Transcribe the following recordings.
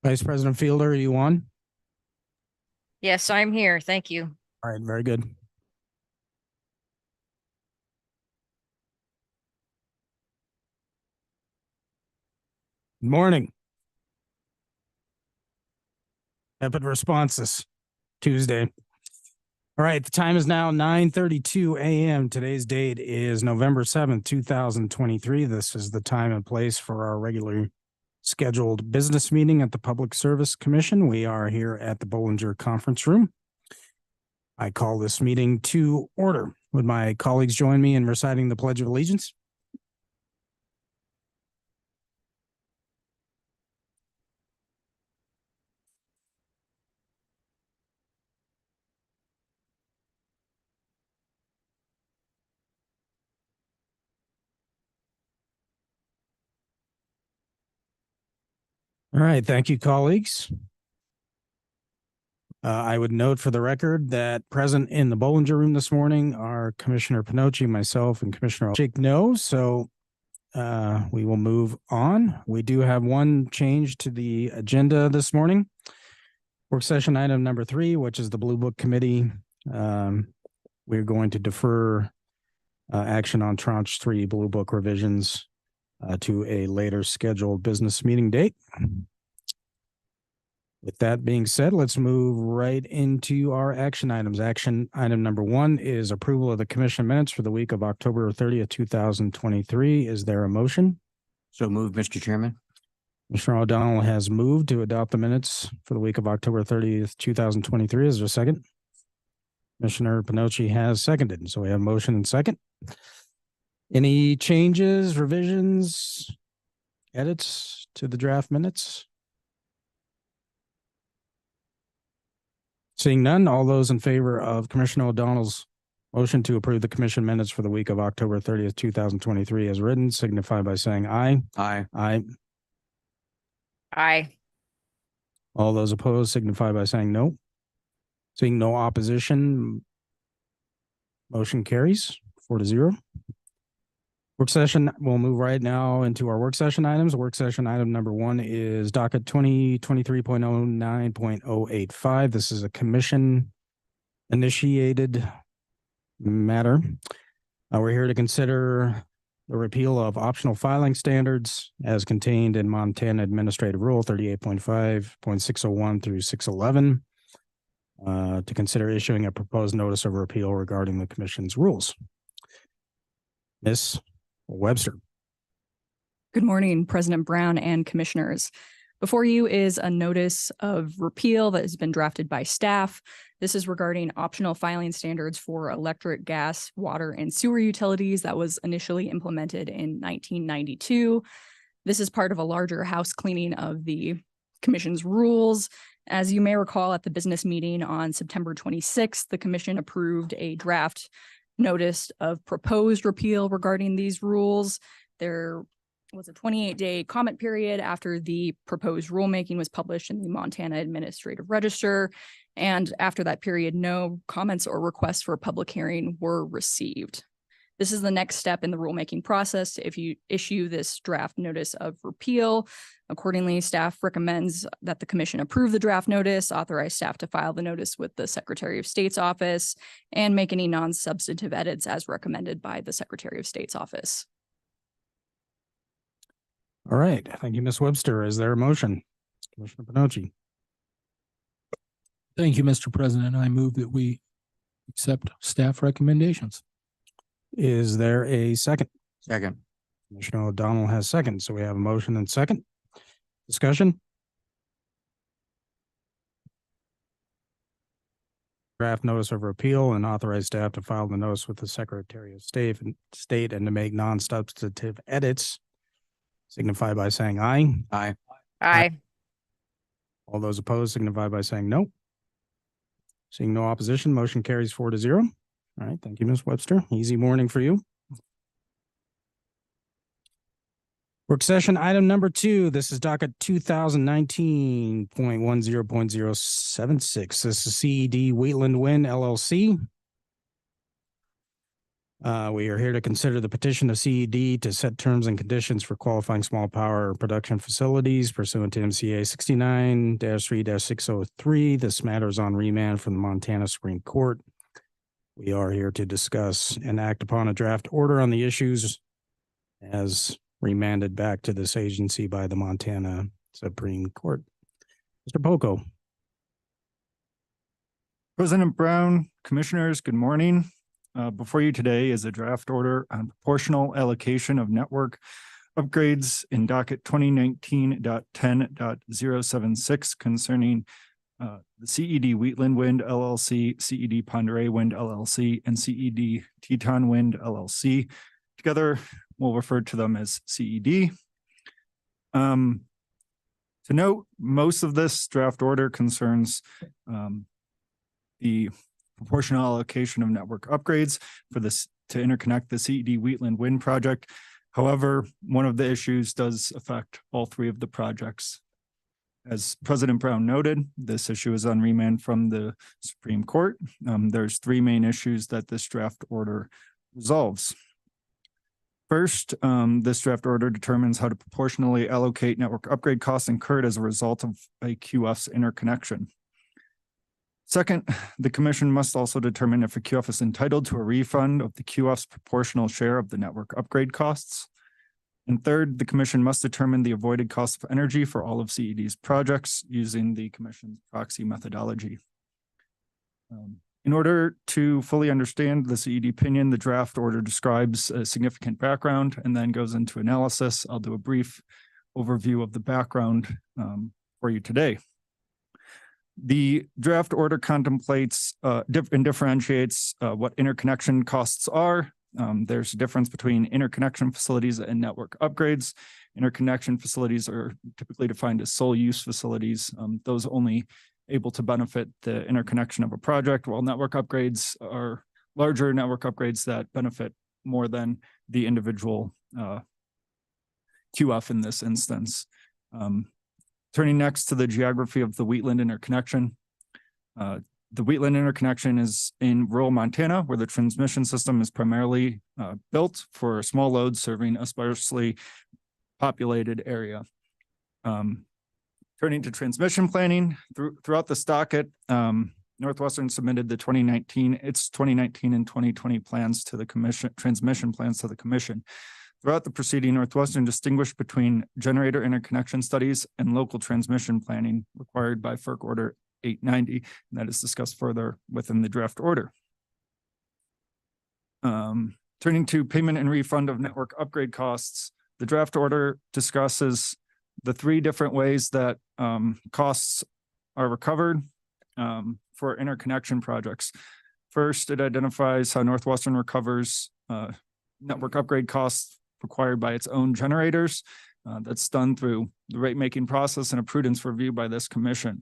Vice President Fielder, are you on? Yes, I'm here. Thank you. All right, very good. Good morning. Rapid responses, Tuesday. All right, the time is now 9:32 a.m. Today's date is November 7th, 2023. This is the time and place for our regularly scheduled business meeting at the Public Service Commission. We are here at the Bollinger Conference Room. I call this meeting to order. Would my colleagues join me in reciting the Pledge of Allegiance? All right, thank you, colleagues. I would note for the record that present in the Bollinger Room this morning are Commissioner Pinocci, myself, and Commissioner Jake. No, so we will move on. We do have one change to the agenda this morning. Work session item number 3, which is the Blue Book Committee. We're going to defer action on tranche 3 Blue Book revisions to a later scheduled business meeting date. With that being said, let's move right into our action items. Action item number 1 is approval of the commission minutes for the week of October 30th, 2023. Is there a motion? So moved, Mr. Chairman. Commissioner O'Donnell has moved to adopt the minutes for the week of October 30th, 2023. Is there a second? Commissioner Pinocci has seconded. So we have motion and second. Any changes, revisions, edits to the draft minutes? Seeing none, all those in favor of Commissioner O'Donnell's motion to approve the commission minutes for the week of October 30th, 2023 as written, signify by saying aye. Aye. Aye. Aye. All those opposed signify by saying no. Seeing no opposition, motion carries 4-0. Work session, we'll move right now into our work session items. Work session item number 1 is docket 2023.09.085. This is a commission initiated matter. We're here to consider the repeal of optional filing standards as contained in Montana Administrative Rule 38.5.601 through 611 to consider issuing a proposed notice of repeal regarding the commission's rules. Ms. Webster. Good morning, President Brown and commissioners. Before you is a notice of repeal that has been drafted by staff. This is regarding optional filing standards for electric, gas, water, and sewer utilities that was initially implemented in 1992. This is part of a larger house cleaning of the commission's rules. As you may recall, at the business meeting on September 26th, the commission approved a draft notice of proposed repeal regarding these rules. There was a 28-day comment period after the proposed rulemaking was published in the Montana Administrative Register. And after that period, no comments or requests for a public hearing were received. This is the next step in the rulemaking process if you issue this draft notice of repeal. Accordingly, staff recommends that the commission approve the draft notice, authorize staff to file the notice with the Secretary of State's office, and make any non-substantive edits as recommended by the Secretary of State's office. All right. Thank you, Ms. Webster. Is there a motion? Commissioner Pinocci. Thank you, Mr. President. I move that we accept staff recommendations. Is there a second? Second. Commissioner O'Donnell has second. So we have a motion and second. Discussion? Draft notice of repeal and authorize staff to file the notice with the Secretary of State and to make non-substantive edits. Signify by saying aye. Aye. Aye. All those opposed signify by saying no. Seeing no opposition, motion carries 4-0. All right, thank you, Ms. Webster. Easy morning for you. Work session item number 2. This is docket 2019.10.076. This is CED Wheatland Wind LLC. We are here to consider the petition of CED to set terms and conditions for qualifying small power production facilities pursuant to MCA 69-3-603. This matter is on remand from the Montana Supreme Court. We are here to discuss and act upon a draft order on the issues as remanded back to this agency by the Montana Supreme Court. Mr. Poco. President Brown, Commissioners, good morning. Before you today is a draft order on proportional allocation of network upgrades in docket 2019.10.076 concerning the CED Wheatland Wind LLC, CED Ponderay Wind LLC, and CED Teton Wind LLC. Together, we'll refer to them as CED. To note, most of this draft order concerns the proportional allocation of network upgrades for this to interconnect the CED Wheatland Wind project. However, one of the issues does affect all three of the projects. As President Brown noted, this issue is on remand from the Supreme Court. There's three main issues that this draft order resolves. First, this draft order determines how to proportionally allocate network upgrade costs incurred as a result of a QF's interconnection. Second, the Commission must also determine if a QF is entitled to a refund of the QF's proportional share of the network upgrade costs. And third, the Commission must determine the avoided cost of energy for all of CED's projects using the Commission's proxy methodology. In order to fully understand the CED opinion, the draft order describes a significant background and then goes into analysis. I'll do a brief overview of the background for you today. The draft order contemplates and differentiates what interconnection costs are. There's a difference between interconnection facilities and network upgrades. Interconnection facilities are typically defined as sole use facilities. Those only able to benefit the interconnection of a project, while network upgrades are larger network upgrades that benefit more than the individual QF in this instance. Turning next to the geography of the Wheatland interconnection. The Wheatland interconnection is in rural Montana, where the transmission system is primarily built for small loads serving a sparsely populated area. Turning to transmission planning, throughout the docket, Northwestern submitted the 2019 and 2020 plans to the Commission, transmission plans to the Commission. Throughout the proceeding, Northwestern distinguished between generator interconnection studies and local transmission planning required by FERC Order 890, and that is discussed further within the draft order. Turning to payment and refund of network upgrade costs, the draft order discusses the three different ways that costs are recovered for interconnection projects. First, it identifies how Northwestern recovers network upgrade costs required by its own generators. That's done through the rate-making process and a prudence review by this Commission.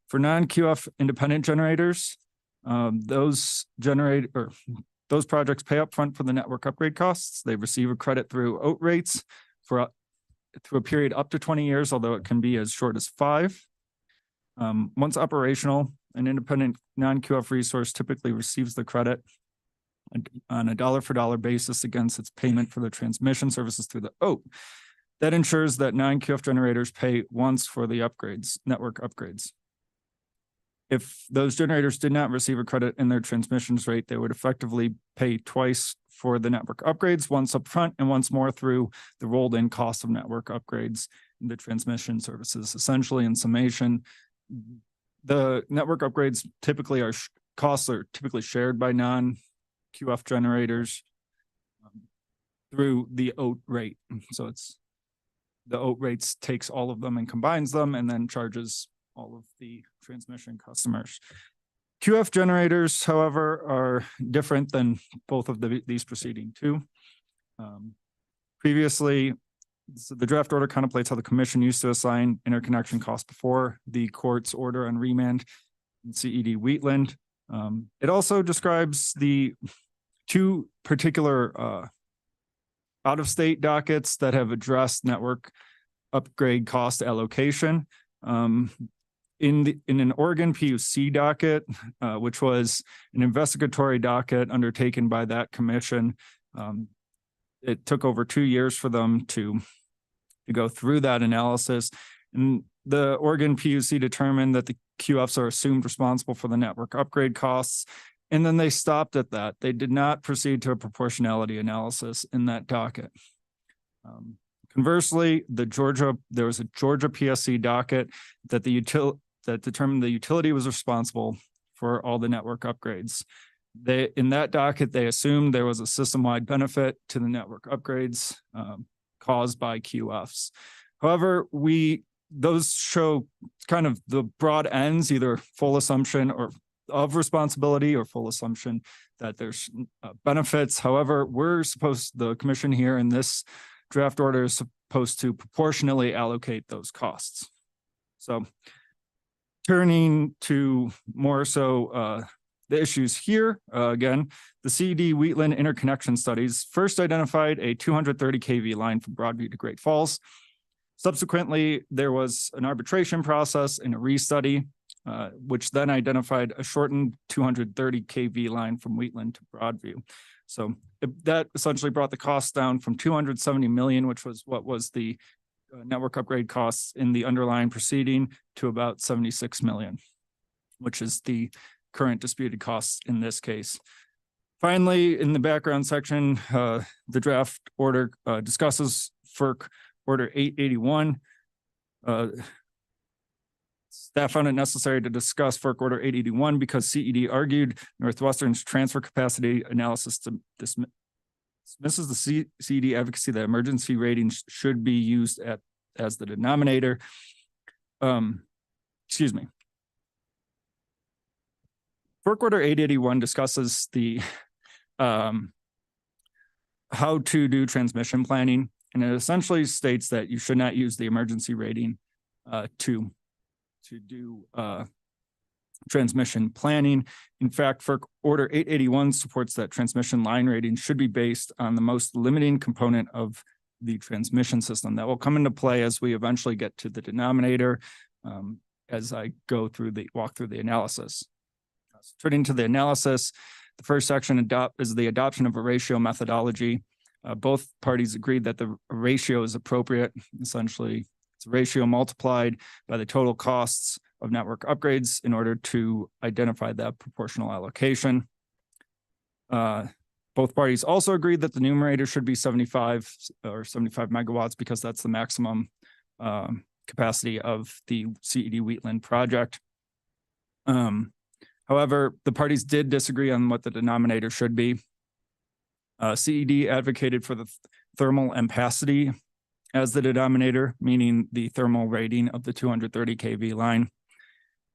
For non-QF independent generators, those projects pay upfront for the network upgrade costs. They receive a credit through OAT rates for through a period up to 20 years, although it can be as short as 5. Once operational, an independent non-QF resource typically receives the credit on a dollar-for-dollar basis against its payment for the transmission services through the OAT. That ensures that non-QF generators pay once for the upgrades, network upgrades. If those generators did not receive a credit in their transmissions rate, they would effectively pay twice for the network upgrades, once upfront and once more through the rolled in cost of network upgrades and the transmission services. Essentially, in summation, the network upgrades typically costs are typically shared by non-QF generators through the OAT rate. So it's the OAT rates takes all of them and combines them and then charges all of the transmission customers. QF generators, however, are different than both of these preceding two. Previously, the draft order contemplates how the Commission used to assign interconnection costs before the court's order on remand in CED Wheatland. It also describes the two particular out-of-state dockets that have addressed network upgrade cost allocation. in an Oregon PUC docket, which was an investigatory docket undertaken by that commission. It took over 2 years for them to go through that analysis. And the Oregon PUC determined that the QFs are assumed responsible for the network upgrade costs. And then they stopped at that. They did not proceed to a proportionality analysis in that docket. Conversely, there was a Georgia PSC docket that determined the utility was responsible for all the network upgrades. In that docket, they assumed there was a system-wide benefit to the network upgrades caused by QFs. However, those show kind of the broad ends, either full assumption of responsibility or full assumption that there's benefits. However, the commission here in this draft order is supposed to proportionally allocate those costs. So turning to more so the issues here, again, the CED Wheatland interconnection studies first identified a 230 kV line from Broadview to Great Falls. Subsequently, there was an arbitration process and a restudy, which then identified a shortened 230 kV line from Wheatland to Broadview. So that essentially brought the cost down from 270 million, which was what was the network upgrade costs in the underlying proceeding, to about 76 million, which is the current disputed costs in this case. Finally, in the background section, the draft order discusses FERC Order 881. Staff found it necessary to discuss FERC Order 881 because CED argued Northwestern's transfer capacity analysis dismisses the CED advocacy that emergency ratings should be used as the denominator. Excuse me. FERC Order 881 discusses the how to do transmission planning, and it essentially states that you should not use the emergency rating to do transmission planning. In fact, FERC Order 881 supports that transmission line rating should be based on the most limiting component of the transmission system. That will come into play as we eventually get to the denominator, as I walk through the analysis. So turning to the analysis, the first section is the adoption of a ratio methodology. Both parties agreed that the ratio is appropriate. Essentially, it's a ratio multiplied by the total costs of network upgrades in order to identify that proportional allocation. Both parties also agreed that the numerator should be 75 megawatts because that's the maximum capacity of the CED Wheatland project. However, the parties did disagree on what the denominator should be. CED advocated for the thermal ampacity as the denominator, meaning the thermal rating of the 230 kV line.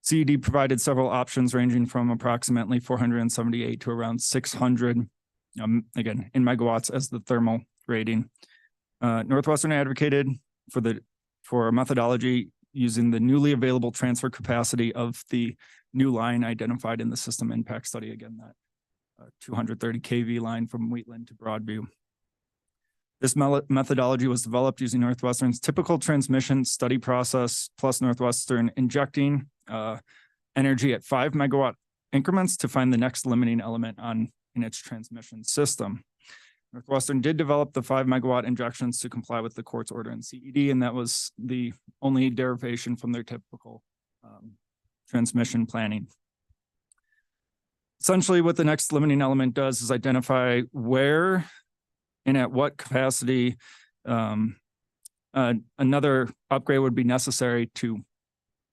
CED provided several options ranging from approximately 478 to around 600, again, in megawatts as the thermal rating. Northwestern advocated for a methodology using the newly available transfer capacity of the new line identified in the system impact study. Again, that 230 kV line from Wheatland to Broadview. This methodology was developed using Northwestern's typical transmission study process, plus Northwestern injecting energy at 5 megawatt increments to find the next limiting element in its transmission system. Northwestern did develop the 5 megawatt injections to comply with the court's order in CED, and that was the only derivation from their typical transmission planning. Essentially, what the next limiting element does is identify where and at what capacity another upgrade would be necessary to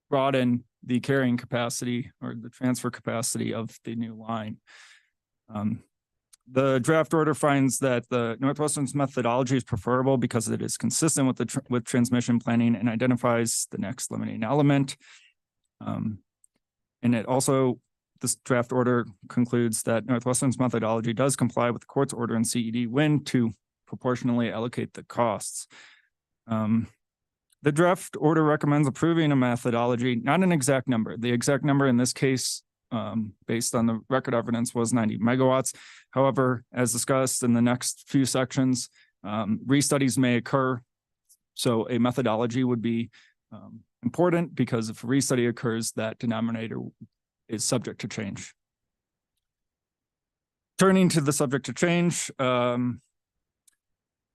broaden the carrying capacity or the transfer capacity of the new line. The draft order finds that the Northwestern's methodology is preferable because it is consistent with transmission planning and identifies the next limiting element. And it also, this draft order concludes that Northwestern's methodology does comply with the court's order in CED Wind to proportionally allocate the costs. The draft order recommends approving a methodology, not an exact number. The exact number in this case, based on the record evidence, was 90 megawatts. However, as discussed in the next few sections, restudies may occur. So a methodology would be important because if a restudy occurs, that denominator is subject to change. Turning to the subject to change,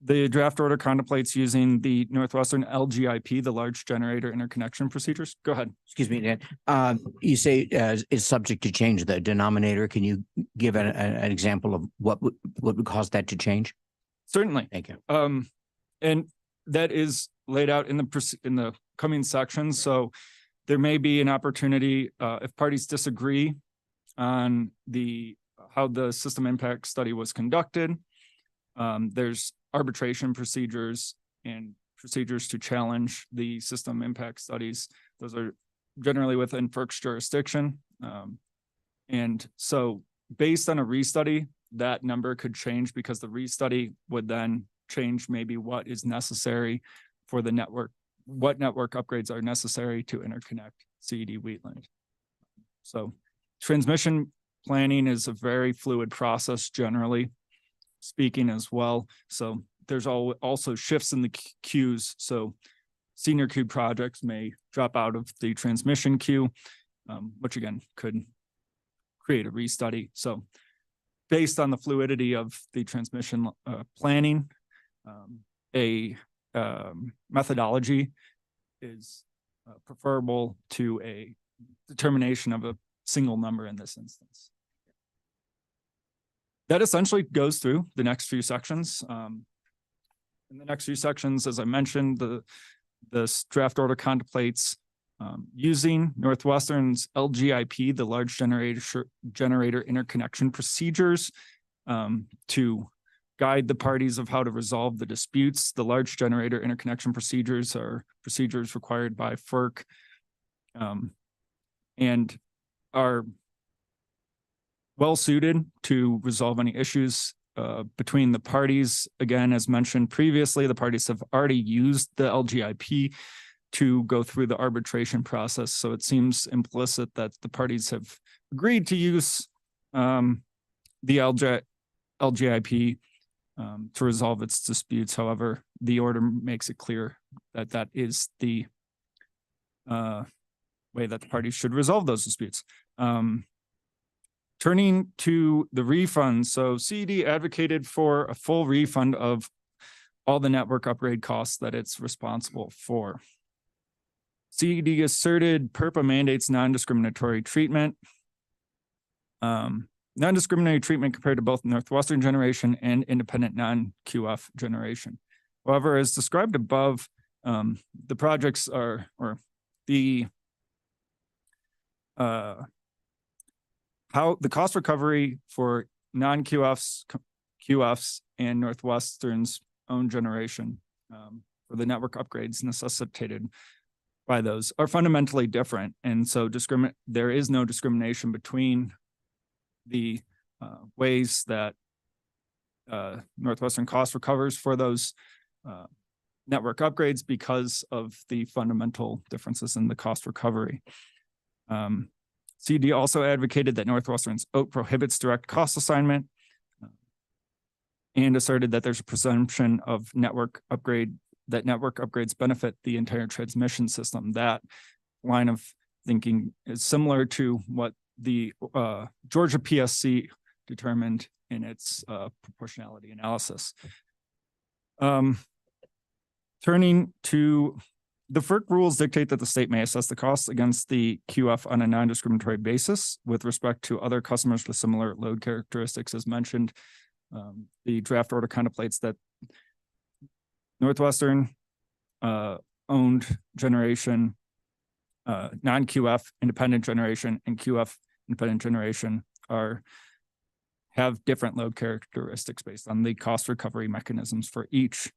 the draft order contemplates using the Northwestern LGIP, the large generator interconnection procedures. Go ahead. Excuse me, Dan. You say is subject to change the denominator. Can you give an example of what would cause that to change? Certainly. Thank you. And that is laid out in the coming sections. So there may be an opportunity if parties disagree on how the system impact study was conducted. There's arbitration procedures and procedures to challenge the system impact studies. Those are generally within FERC's jurisdiction. And so based on a restudy, that number could change because the restudy would then change maybe what is necessary for the network, what network upgrades are necessary to interconnect CED Wheatland. So transmission planning is a very fluid process, generally speaking as well. So there's also shifts in the queues. So senior queue projects may drop out of the transmission queue, which again could create a restudy. So based on the fluidity of the transmission planning, a methodology is preferable to a determination of a single number in this instance. That essentially goes through the next few sections. In the next few sections, as I mentioned, the draft order contemplates using Northwestern's LGIP, the large generator interconnection procedures, to guide the parties of how to resolve the disputes. The large generator interconnection procedures are procedures required by FERC and are well suited to resolve any issues between the parties. Again, as mentioned previously, the parties have already used the LGIP to go through the arbitration process. So it seems implicit that the parties have agreed to use the LGIP to resolve its disputes. However, the order makes it clear that that is the way that the parties should resolve those disputes. Turning to the refunds. So CED advocated for a full refund of all the network upgrade costs that it's responsible for. CED asserted PURPA mandates non-discriminatory treatment. Non-discriminatory treatment compared to both Northwestern generation and independent non-QF generation. However, as described above, the projects are, or the how the cost recovery for non-QFs, QFs, and Northwestern's own generation for the network upgrades necessitated by those are fundamentally different. And so there is no discrimination between the ways that Northwestern cost recovers for those network upgrades because of the fundamental differences in the cost recovery. CED also advocated that Northwestern's OAT prohibits direct cost assignment and asserted that there's a presumption of network upgrades benefit the entire transmission system. That line of thinking is similar to what the Georgia PSC determined in its proportionality analysis. Turning to the FERC rules dictate that the state may assess the costs against the QF on a non-discriminatory basis with respect to other customers with similar load characteristics as mentioned. The draft order contemplates that Northwestern owned generation, non-QF independent generation, and QF independent generation have different load characteristics based on the cost recovery mechanisms for each.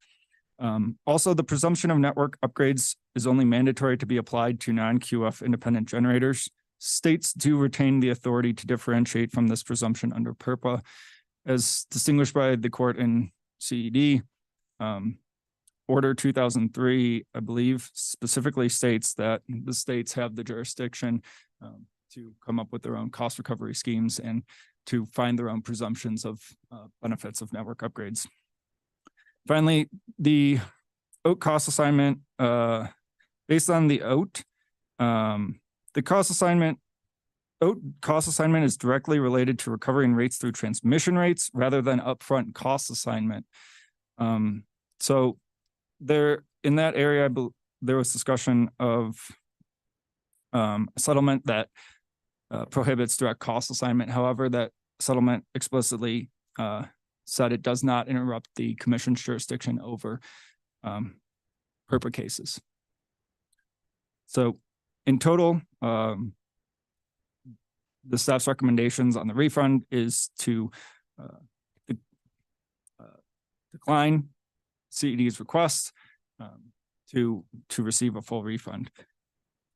Also, the presumption of network upgrades is only mandatory to be applied to non-QF independent generators. States do retain the authority to differentiate from this presumption under PURPA, as distinguished by the court in CED. Order 2003, I believe, specifically states that the states have the jurisdiction to come up with their own cost recovery schemes and to find their own presumptions of benefits of network upgrades. Finally, the OAT cost assignment Based on the OAT, the cost assignment is directly related to recovering rates through transmission rates rather than upfront cost assignment. So there, in that area, there was discussion of a settlement that prohibits direct cost assignment. However, that settlement explicitly said it does not interrupt the commission's jurisdiction over PURPA cases. So in total, the staff's recommendations on the refund is to decline CED's request to receive a full refund.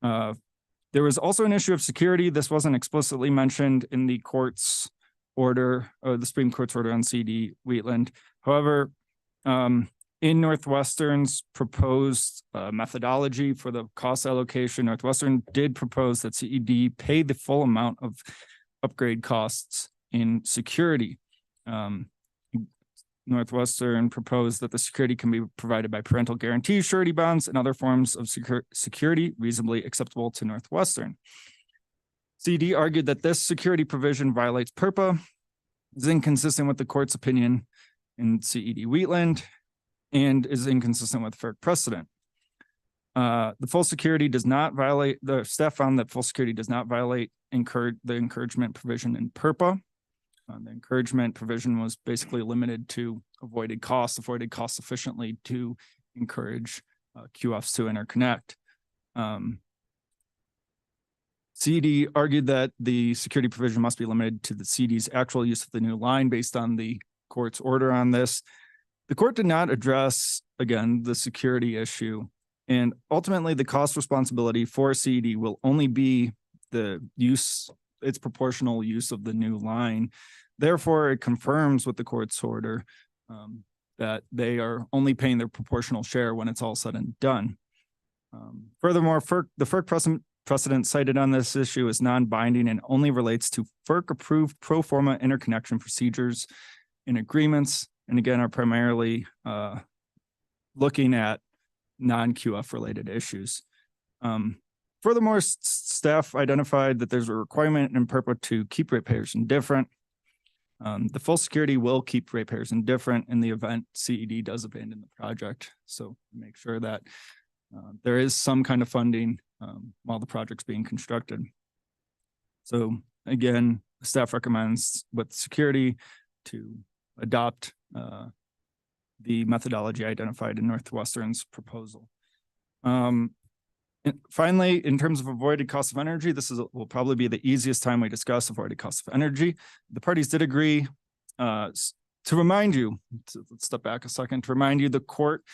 There was also an issue of security. This wasn't explicitly mentioned in the court's order or the Supreme Court's order on CED Wheatland. However, in Northwestern's proposed methodology for the cost allocation, Northwestern did propose that CED pay the full amount of upgrade costs in security. Northwestern proposed that the security can be provided by parental guarantees, surety bonds, and other forms of security reasonably acceptable to Northwestern. CED argued that this security provision violates PURPA, is inconsistent with the court's opinion in CED Wheatland, and is inconsistent with FERC precedent. The full security does not violate, the staff found that full security does not violate the encouragement provision in PURPA. The encouragement provision was basically limited to avoided costs sufficiently to encourage QFs to interconnect. CED argued that the security provision must be limited to the CED's actual use of the new line based on the court's order on this. The court did not address, again, the security issue, and ultimately the cost responsibility for CED will only be the use, its proportional use of the new line. Therefore, it confirms with the court's order that they are only paying their proportional share when it's all said and done. Furthermore, the FERC precedent cited on this issue is non-binding and only relates to FERC-approved pro forma interconnection procedures and agreements, and again, are primarily looking at non-QF related issues. Furthermore, staff identified that there's a requirement in PURPA to keep ratepayers indifferent. The full security will keep ratepayers indifferent in the event CED does abandon the project. So make sure that there is some kind of funding while the project's being constructed. So again, staff recommends with security to adopt the methodology identified in Northwestern's proposal. And finally, in terms of avoided cost of energy, this will probably be the easiest time we discuss avoided cost of energy. The parties did agree to remind you, let's step back a second, to remind you the court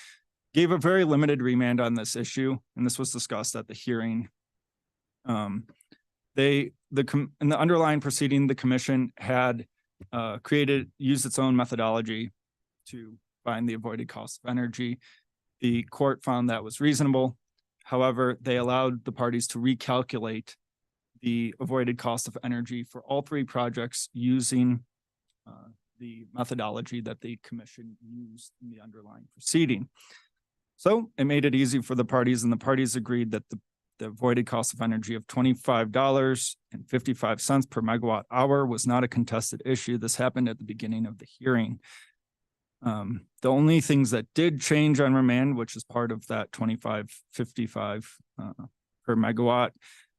gave a very limited remand on this issue, and this was discussed at the hearing. In the underlying proceeding, the commission had used its own methodology to find the avoided cost of energy. The court found that was reasonable. However, they allowed the parties to recalculate the avoided cost of energy for all three projects using the methodology that the commission used in the underlying proceeding. So it made it easy for the parties, and the parties agreed that the avoided cost of energy of $25.55 per megawatt hour was not a contested issue. This happened at the beginning of the hearing. The only things that did change on remand, which is part of that $25.55 per megawatt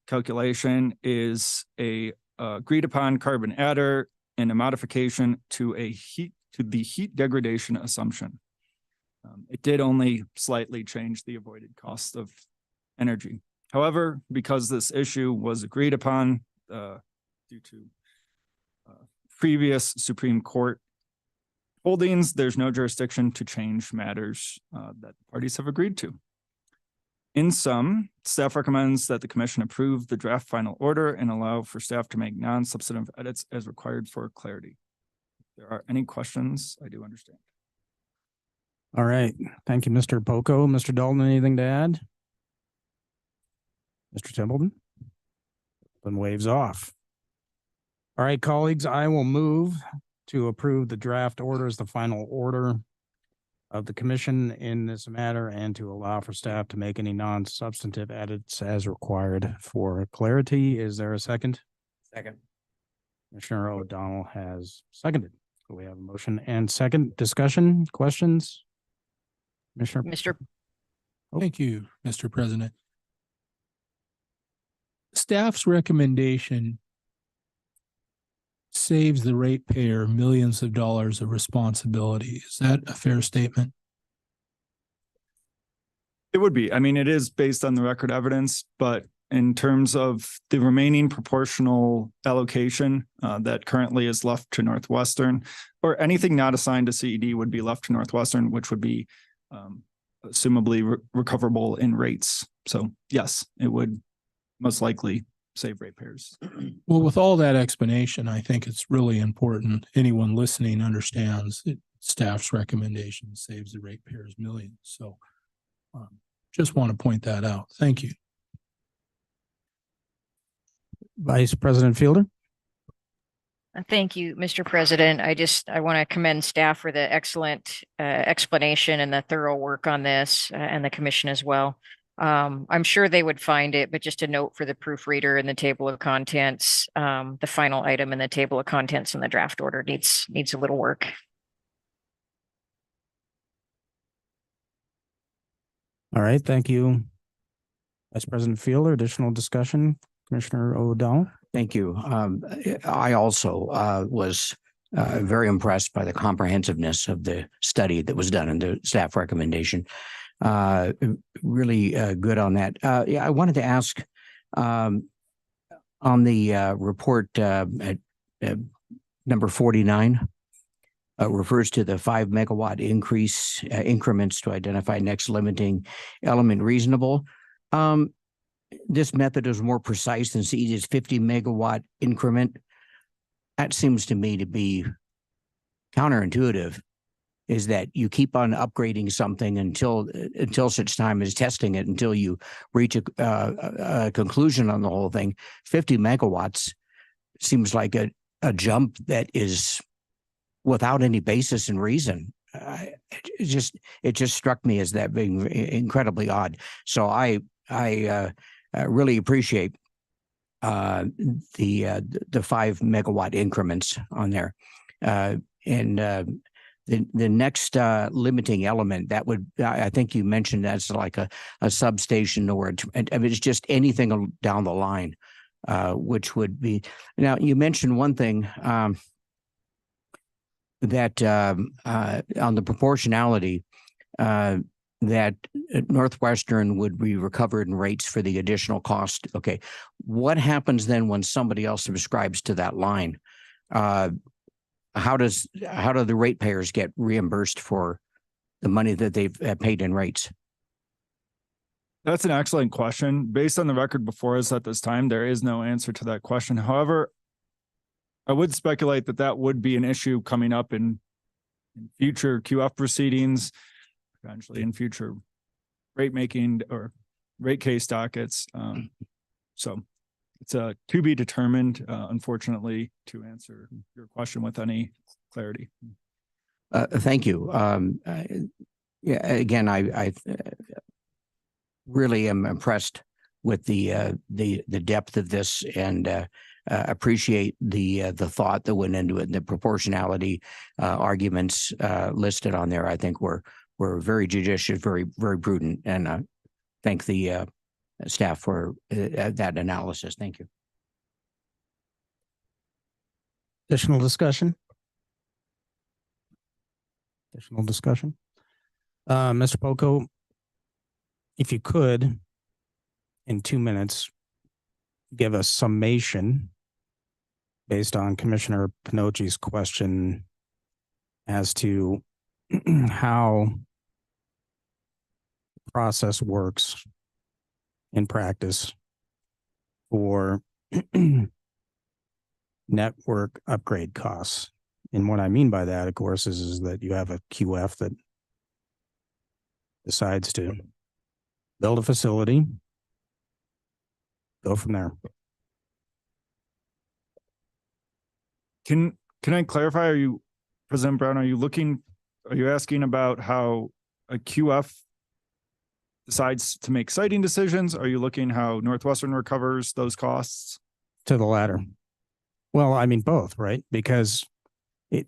calculation, is a agreed upon carbon adder and a modification to the heat degradation assumption. It did only slightly change the avoided cost of energy. However, because this issue was agreed upon due to previous Supreme Court holdings, there's no jurisdiction to change matters that parties have agreed to. In sum, staff recommends that the commission approve the draft final order and allow for staff to make non-substantive edits as required for clarity. If there are any questions, I do understand. All right. Thank you, Mr. Poco. Mr. Dalton, anything to add? Mr. Templeton? Then waves off. All right, colleagues, I will move to approve the draft order as the final order. of the commission in this matter and to allow for staff to make any non-substantive edits as required for clarity. Is there a second? Second. Commissioner O'Donnell has seconded. So we have a motion and second. Discussion, questions? Commissioner? Mr. Thank you, Mr. President. Staff's recommendation saves the ratepayer millions of dollars of responsibility. Is that a fair statement? It would be. I mean, it is based on the record evidence, but in terms of the remaining proportional allocation that currently is left to Northwestern, or anything not assigned to CED would be left to Northwestern, which would be assumably recoverable in rates. So yes, it would most likely save ratepayers. Well, with all that explanation, I think it's really important anyone listening understands that staff's recommendation saves the ratepayers millions. So just want to point that out. Thank you. Vice President Fielder? Thank you, Mr. President. I want to commend staff for the excellent explanation and the thorough work on this and the commission as well. I'm sure they would find it, but just a note for the proofreader in the table of contents, the final item in the table of contents in the draft order needs a little work. All right, thank you. Vice President Fielder, additional discussion? Commissioner O'Donnell? Thank you. I also was very impressed by the comprehensiveness of the study that was done and the staff recommendation. Really good on that. Yeah, I wanted to ask on the report at number 49, refers to the 5 megawatt increase increments to identify next limiting element reasonable. This method is more precise than CED's 50 megawatt increment. That seems to me to be counterintuitive, is that you keep on upgrading something until such time as testing it, until you reach a conclusion on the whole thing. 50 megawatts seems like a jump that is without any basis and reason. It just struck me as that being incredibly odd. So I really appreciate the 5 megawatt increments on there, and the next limiting element that would, I think you mentioned that's like a substation, or it's just anything down the line, which would be. Now you mentioned one thing that on the proportionality. That Northwestern would be recovered in rates for the additional cost. Okay. What happens then when somebody else subscribes to that line? How do the ratepayers get reimbursed for the money that they've paid in rates? That's an excellent question. Based on the record before us at this time, there is no answer to that question. However, I would speculate that that would be an issue coming up in future QF proceedings, eventually in future rate making or rate case dockets. So it's to be determined, unfortunately, to answer your question with any clarity. Thank you. Yeah, again, I really am impressed with the depth of this, and appreciate the thought that went into it, and the proportionality arguments listed on there. I think were very judicious, very, very prudent, and thank the staff for that analysis. Thank you. Additional discussion? Additional discussion? Mr. Poco, if you could, in 2 minutes, give a summation based on Commissioner Pinocchi's question as to how the process works in practice for network upgrade costs. And what I mean by that, of course, is that you have a QF that decides to build a facility, go from there. Can I clarify? Are you, President Brown, are you looking are you asking about how a QF decides to make siting decisions? Are you looking how Northwestern recovers those costs? To the latter. Well, I mean, both, right? Because the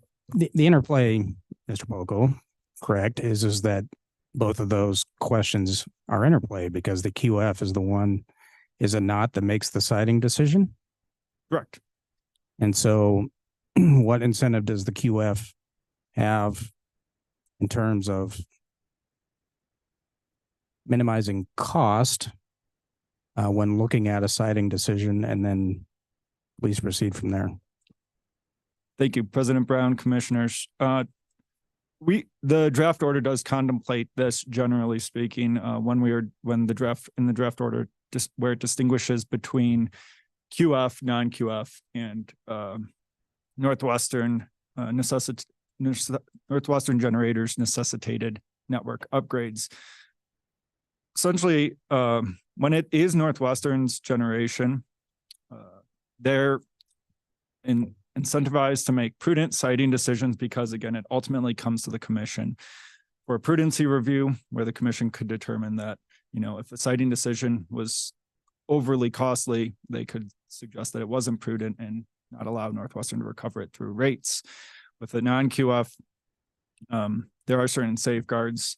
interplay, Mr. Poco, correct, is that both of those questions are interplay because the QF is the one, is it not, that makes the siting decision? Correct. And so what incentive does the QF have in terms of minimizing cost when looking at a siting decision, and then please proceed from there. Thank you, President Brown, commissioners. The draft order does contemplate this, generally speaking, when the draft order just where it distinguishes between QF, non-QF, and Northwestern Northwestern generators necessitated network upgrades. Essentially, when it is Northwestern's generation, they're incentivized to make prudent siting decisions because, again, it ultimately comes to the commission for a prudency review where the commission could determine that, if a siting decision was overly costly, they could suggest that it wasn't prudent and not allow Northwestern to recover it through rates. With the non-QF, there are certain safeguards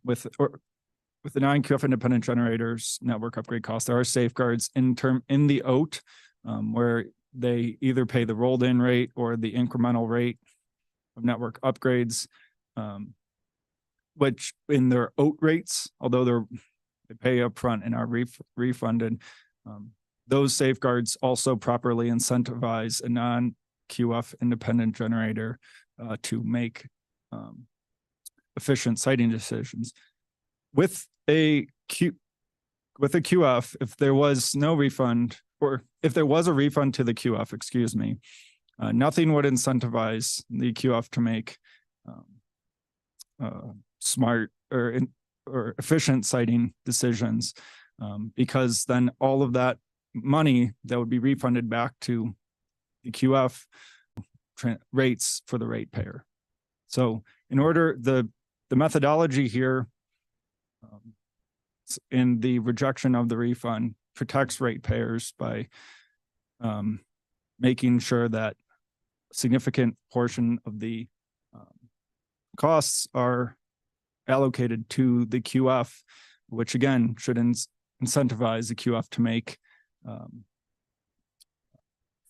with the non-QF independent generators network upgrade costs. There are safeguards in the OAT where they either pay the rolled in rate or the incremental rate of network upgrades, which in their OAT rates, although they pay upfront and are refunded, those safeguards also properly incentivize a non-QF independent generator to make efficient siting decisions. With a QF, if there was no refund, or if there was a refund to the QF, excuse me, nothing would incentivize the QF to make smart or efficient siting decisions, because then all of that money that would be refunded back to the QF rates for the ratepayer. So in order, the methodology here in the rejection of the refund protects ratepayers by making sure that a significant portion of the costs are allocated to the QF, which again should incentivize the QF to make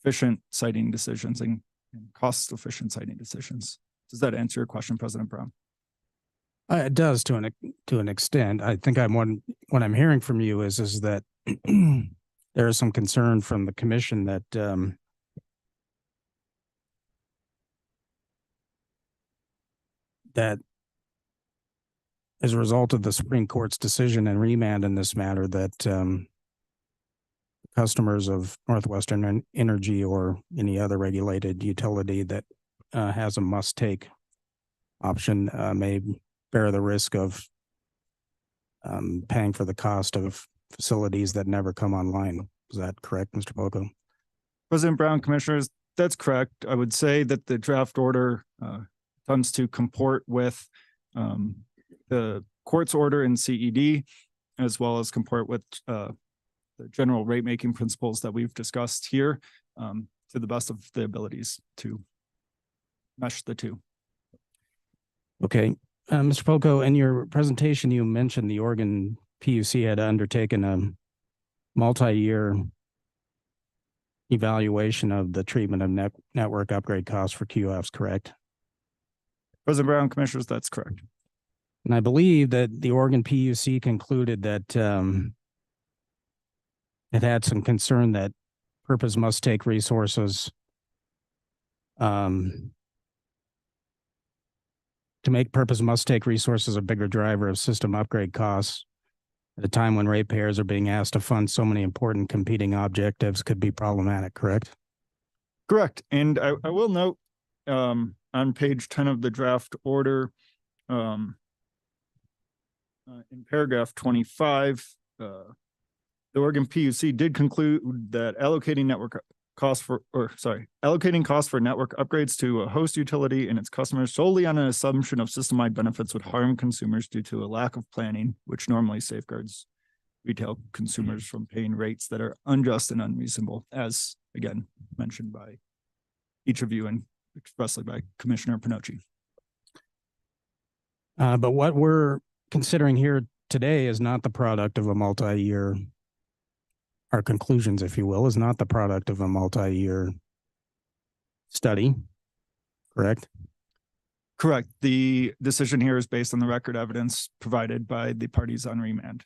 efficient siting decisions and cost-efficient siting decisions. Does that answer your question, President Brown? It does to an extent. I think what I'm hearing from you is that there is some concern from the commission that that as a result of the Supreme Court's decision and remand in this matter, that customers of Northwestern Energy or any other regulated utility that has a must-take option may bear the risk of paying for the cost of facilities that never come online. Is that correct, Mr. Poco? President Brown, commissioners, that's correct. I would say that the draft order comes to comport with the court's order in CED, as well as comport with the general rate making principles that we've discussed here, to the best of the abilities to mesh the two. Okay. Mr. Poco, in your presentation, you mentioned the Oregon PUC had undertaken a multi-year evaluation of the treatment of network upgrade costs for QFs, correct? President Brown, commissioners, that's correct. And I believe that the Oregon PUC concluded that it had some concern that purpose must take resources to make purpose must take resources a bigger driver of system upgrade costs at a time when ratepayers are being asked to fund so many important competing objectives could be problematic, correct? Correct. And I will note on page 10 of the draft order, in paragraph 25, the Oregon PUC did conclude that allocating network allocating costs for network upgrades to a host utility and its customers solely on an assumption of system-wide benefits would harm consumers due to a lack of planning, which normally safeguards retail consumers from paying rates that are unjust and unreasonable, as again mentioned by each of you and expressly by Commissioner Pinocci. But what we're considering here today is not the product of a multi-year, our conclusions, if you will, is not the product of a multi-year study, correct? Correct. The decision here is based on the record evidence provided by the parties on remand.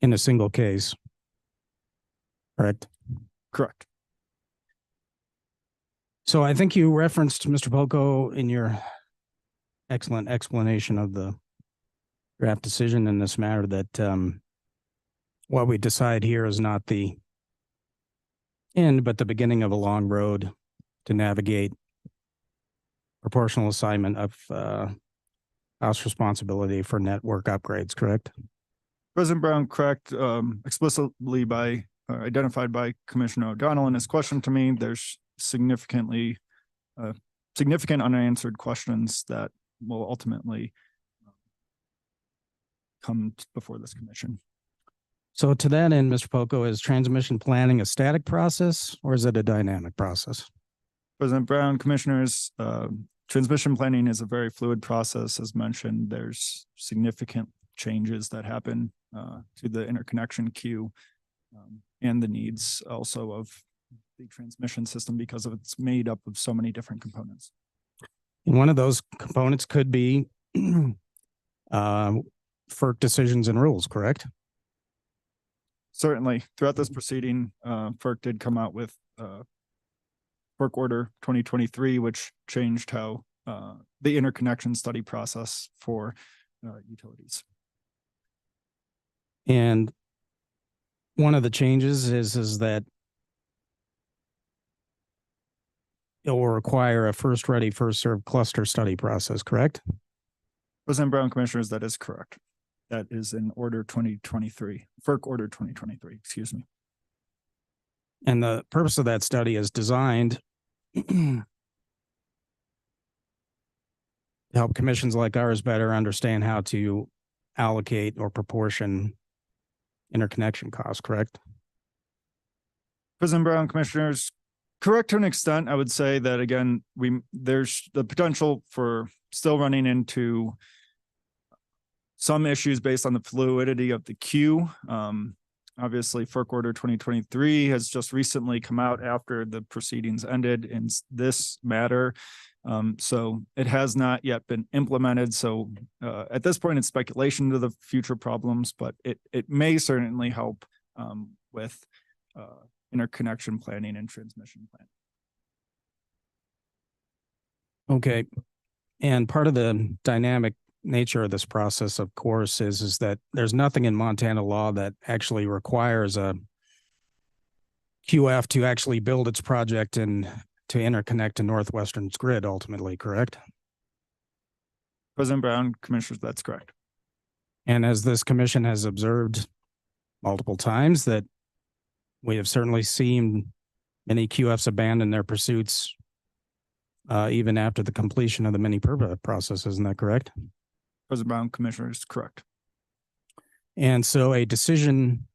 In a single case, correct? Correct. So I think you referenced, Mr. Poco, in your excellent explanation of the draft decision in this matter that what we decide here is not the end, but the beginning of a long road to navigate proportional assignment of house responsibility for network upgrades, correct? President Brown, correct. Explicitly identified by Commissioner O'Donnell in his question to me, there's significant unanswered questions that will ultimately come before this commission. So to that end, Mr. Poco, is transmission planning a static process or is it a dynamic process? President Brown, commissioners, transmission planning is a very fluid process. As mentioned, there's significant changes that happen to the interconnection queue and the needs also of the transmission system because of it's made up of so many different components. And one of those components could be FERC decisions and rules, correct? Certainly. Throughout this proceeding, FERC did come out with FERC Order 2023, which changed how the interconnection study process for utilities. And one of the changes is that it will require a first ready, first served cluster study process, correct? President Brown, commissioners, that is correct. That is in Order 2023, FERC Order 2023, excuse me. And the purpose of that study is designed to help commissions like ours better understand how to allocate or proportion interconnection costs, correct? President Brown, commissioners, correct to an extent. I would say that again, there's the potential for still running into some issues based on the fluidity of the queue. Obviously, FERC Order 2023 has just recently come out after the proceedings ended in this matter. So it has not yet been implemented. So at this point, it's speculation to the future problems, but it may certainly help with interconnection planning and transmission planning. Okay. And part of the dynamic nature of this process, of course, is that there's nothing in Montana law that actually requires a QF to actually build its project and to interconnect to Northwestern's grid ultimately, correct? President Brown, commissioners, that's correct. And as this commission has observed multiple times, that we have certainly seen many QFs abandon their pursuits even after the completion of the mini permit process. Isn't that correct? President Brown, commissioners, correct. And so a decision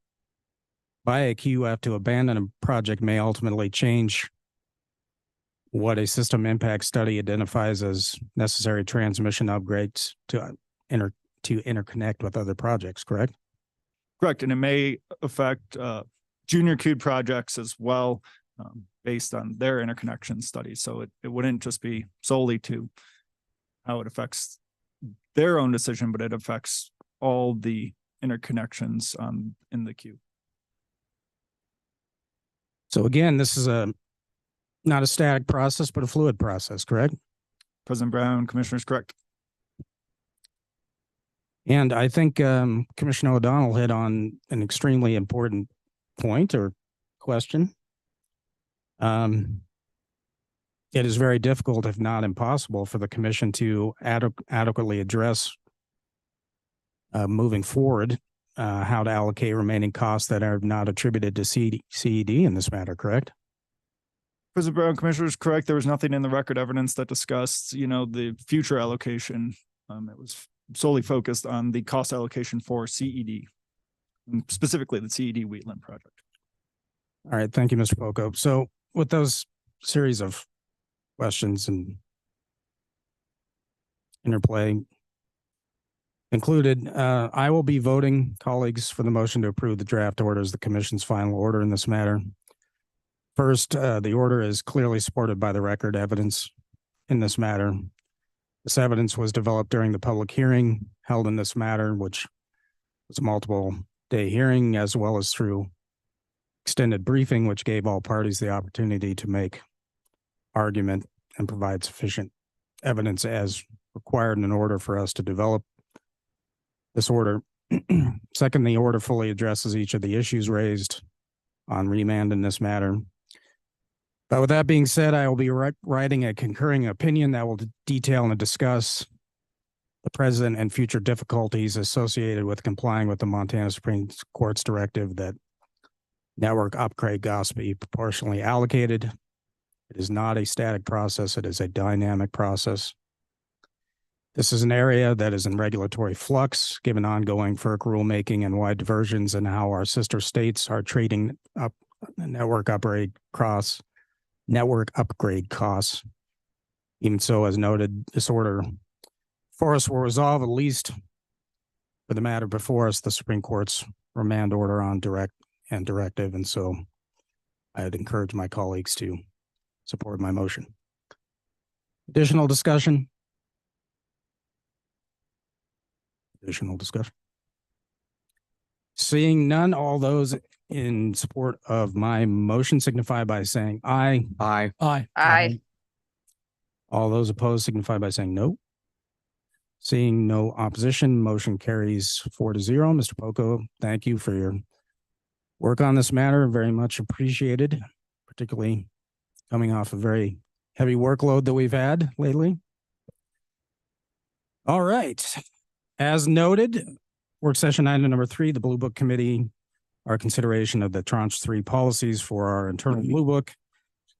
by a QF to abandon a project may ultimately change what a system impact study identifies as necessary transmission upgrades to interconnect with other projects, correct? Correct. And it may affect junior queued projects as well, based on their interconnection studies. So it wouldn't just be solely to how it affects their own decision, but it affects all the interconnections in the queue. So again, this is not a static process, but a fluid process, correct? President Brown, commissioners, correct. And I think Commissioner O'Donnell hit on an extremely important point or question. It is very difficult, if not impossible, for the commission to adequately address moving forward how to allocate remaining costs that are not attributed to CED in this matter, correct? President Brown, Commissioners, correct. There was nothing in the record evidence that discussed, the future allocation. It was solely focused on the cost allocation for CED, and specifically the CED Wheatland project. All right, thank you, Mr. Poco. So with those series of questions and interplay included, I will be voting, colleagues, for the motion to approve the draft order as the commission's final order in this matter. First, the order is clearly supported by the record evidence in this matter. This evidence was developed during the public hearing held in this matter, which was a multiple day hearing, as well as through extended briefing, which gave all parties the opportunity to make argument and provide sufficient evidence as required in order for us to develop this order. Second, the order fully addresses each of the issues raised on remand in this matter. But with that being said, I will be writing a concurring opinion that will detail and discuss the present and future difficulties associated with complying with the Montana Supreme Court's directive that network upgrade costs be proportionally allocated. It is not a static process. It is a dynamic process. This is an area that is in regulatory flux, given ongoing FERC rulemaking and wide diversions in how our sister states are treating up network upgrade costs. Even so, as noted, this order for us will resolve, at least for the matter before us, the Supreme Court's remand order on directive. And so I'd encourage my colleagues to support my motion. Additional discussion? Seeing none, all those in support of my motion signify by saying aye. Aye. Aye. All those opposed signify by saying no. Seeing no opposition, motion carries 4-0. Mr. Poco, thank you for your work on this matter. Very much appreciated, particularly coming off a very heavy workload that we've had lately. All right. As noted, work session item number 3, the Blue Book Committee, our consideration of the tranche 3 policies for our internal Blue Book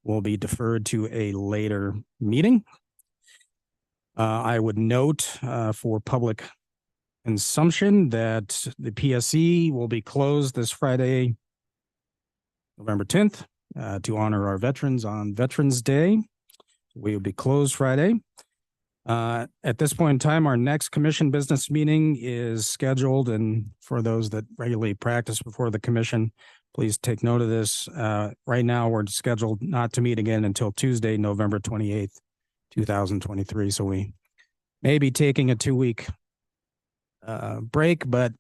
will be deferred to a later meeting. I would note for public consumption that the PSC will be closed this Friday, November 10th, to honor our veterans on Veterans Day. We will be closed Friday. At this point in time, our next commission business meeting is scheduled, and for those that regularly practice before the commission, please take note of this. Right now, we're scheduled not to meet again until Tuesday, November 28th, 2023. So we may be taking a 2-week break, but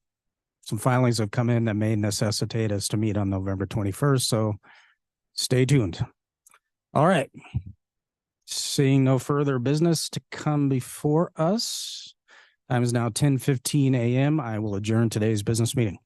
some filings have come in that may necessitate us to meet on November 21st. So stay tuned. All right. Seeing no further business to come before us, time is now 10:15 a.m. I will adjourn today's business meeting.